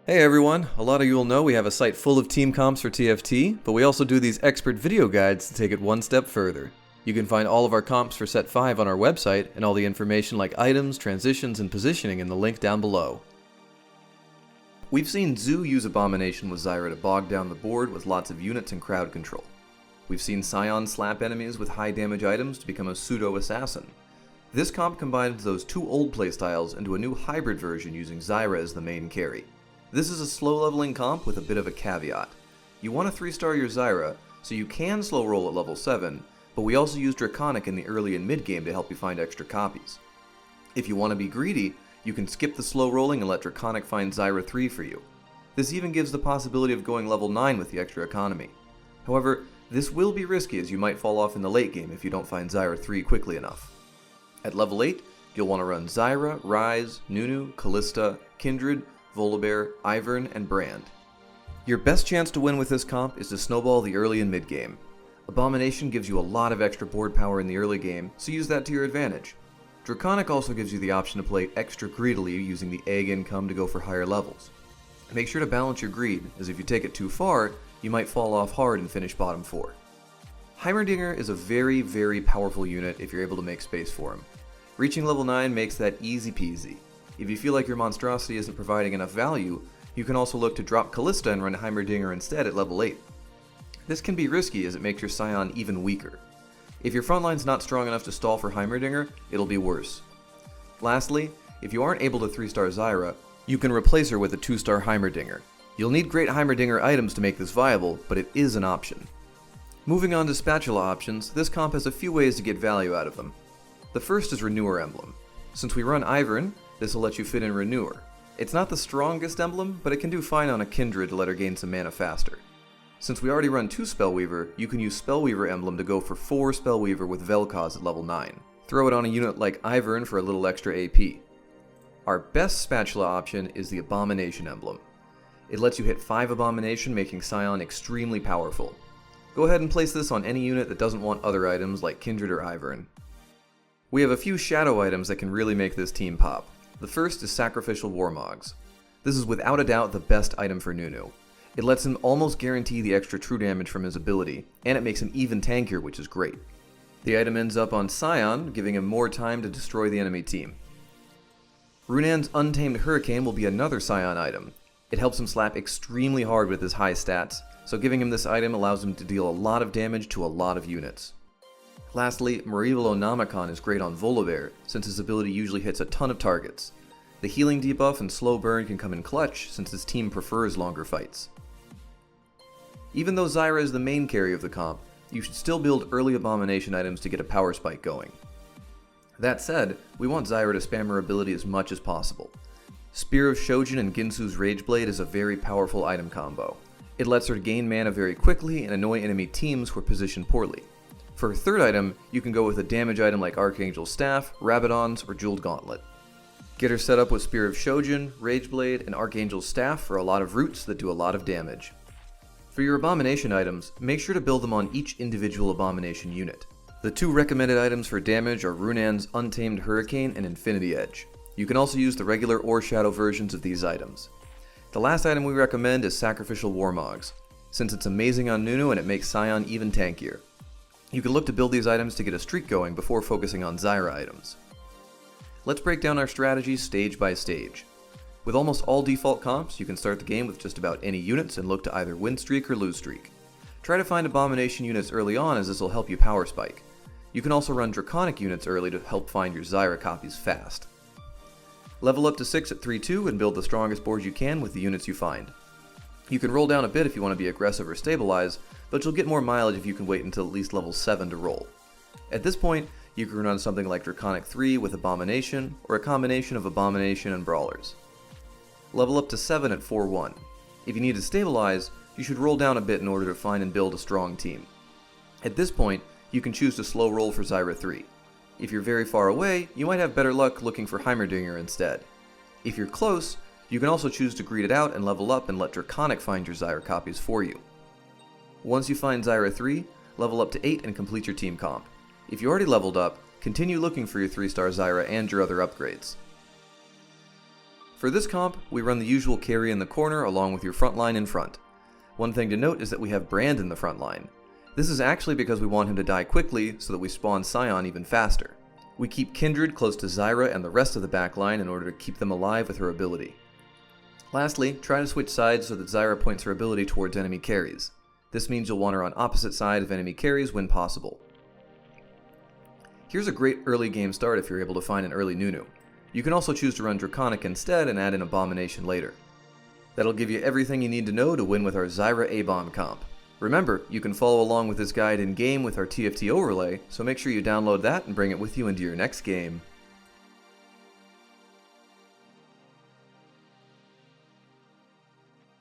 Hey everyone, a lot of you will know we have a site full of team comps for TFT, but we also do these expert video guides to take it one step further. You can find all of our comps for set 5 on our website, and all the information like items, transitions, and positioning in the link down below. We've seen Zoo use Abomination with Zyra to bog down the board with lots of units and crowd control. We've seen Scion slap enemies with high damage items to become a pseudo-assassin. This comp combines those two old playstyles into a new hybrid version using Zyra as the main carry. This is a slow leveling comp with a bit of a caveat. You want to 3-star your Zyra, so you can slow roll at level 7, but we also use Draconic in the early and mid game to help you find extra copies. If you want to be greedy, you can skip the slow rolling and let Draconic find Zyra 3 for you. This even gives the possibility of going level 9 with the extra economy. However, this will be risky as you might fall off in the late game if you don't find Zyra 3 quickly enough. At level 8, you'll want to run Zyra, Ryze, Nunu, Callista, Kindred, Volibear, Ivern, and Brand. Your best chance to win with this comp is to snowball the early and mid game. Abomination gives you a lot of extra board power in the early game, so use that to your advantage. Draconic also gives you the option to play extra greedily using the egg income to go for higher levels. Make sure to balance your greed, as if you take it too far, you might fall off hard and finish bottom 4. Heimerdinger is a very powerful unit if you're able to make space for him. Reaching level 9 makes that easy peasy. If you feel like your monstrosity isn't providing enough value, you can also look to drop Callista and run Heimerdinger instead at level 8. This can be risky as it makes your Scion even weaker. If your frontline's not strong enough to stall for Heimerdinger, it'll be worse. Lastly, if you aren't able to 3-star Zyra, you can replace her with a 2-star Heimerdinger. You'll need great Heimerdinger items to make this viable, but it is an option. Moving on to Spatula options, this comp has a few ways to get value out of them. The first is Renewer Emblem. Since we run Ivern, this will let you fit in Renewer. It's not the strongest emblem, but it can do fine on a Kindred to let her gain some mana faster. Since we already run 2 Spellweaver, you can use Spellweaver Emblem to go for 4 Spellweaver with Vel'Koz at level 9. Throw it on a unit like Ivern for a little extra AP. Our best Spatula option is the Abomination Emblem. It lets you hit 5 Abomination, making Scion extremely powerful. Go ahead and place this on any unit that doesn't want other items like Kindred or Ivern. We have a few shadow items that can really make this team pop. The first is Sacrificial Warmogs. This is without a doubt the best item for Nunu. It lets him almost guarantee the extra true damage from his ability, and it makes him even tankier, which is great. The item ends up on Scion, giving him more time to destroy the enemy team. Runan's Untamed Hurricane will be another Scion item. It helps him slap extremely hard with his high stats, so giving him this item allows him to deal a lot of damage to a lot of units. Lastly, Merevalonomicon is great on Volibear, since his ability usually hits a ton of targets. The healing debuff and slow burn can come in clutch, since his team prefers longer fights. Even though Zyra is the main carry of the comp, you should still build early Abomination items to get a power spike going. That said, we want Zyra to spam her ability as much as possible. Spear of Shojin and Ginsu's Rageblade is a very powerful item combo. It lets her gain mana very quickly and annoy enemy teams who are positioned poorly. For a third item, you can go with a damage item like Archangel's Staff, Rabadon's, or Jeweled Gauntlet. Get her set up with Spear of Shojin, Rageblade, and Archangel's Staff for a lot of roots that do a lot of damage. For your Abomination items, make sure to build them on each individual Abomination unit. The 2 recommended items for damage are Runan's Untamed Hurricane and Infinity Edge. You can also use the regular or shadow versions of these items. The last item we recommend is Sacrificial Warmogs, since it's amazing on Nunu and it makes Scion even tankier. You can look to build these items to get a streak going before focusing on Zyra items. Let's break down our strategies stage by stage. With almost all default comps, you can start the game with just about any units and look to either win streak or lose streak. Try to find Abomination units early on, as this will help you power spike. You can also run Draconic units early to help find your Zyra copies fast. Level up to 6 at 3-2 and build the strongest board you can with the units you find. You can roll down a bit if you want to be aggressive or stabilize, but you'll get more mileage if you can wait until at least level 7 to roll. At this point, you can run something like Draconic 3 with Abomination, or a combination of Abomination and Brawlers. Level up to 7 at 4-1. If you need to stabilize, you should roll down a bit in order to find and build a strong team. At this point, you can choose to slow roll for Zyra 3. If you're very far away, you might have better luck looking for Heimerdinger instead. If you're close, you can also choose to greed it out and level up and let Draconic find your Zyra copies for you. Once you find Zyra 3, level up to 8 and complete your team comp. If you already leveled up, continue looking for your 3-star Zyra and your other upgrades. For this comp, we run the usual carry in the corner along with your front line in front. One thing to note is that we have Brand in the front line. This is actually because we want him to die quickly so that we spawn Scion even faster. We keep Kindred close to Zyra and the rest of the backline in order to keep them alive with her ability. Lastly, try to switch sides so that Zyra points her ability towards enemy carries. This means you'll want her on opposite side of enemy carries when possible. Here's a great early game start if you're able to find an early Nunu. You can also choose to run Draconic instead and add an Abomination later. That'll give you everything you need to know to win with our Zyra A-Bomb comp. Remember, you can follow along with this guide in-game with our TFT overlay, so make sure you download that and bring it with you into your next game.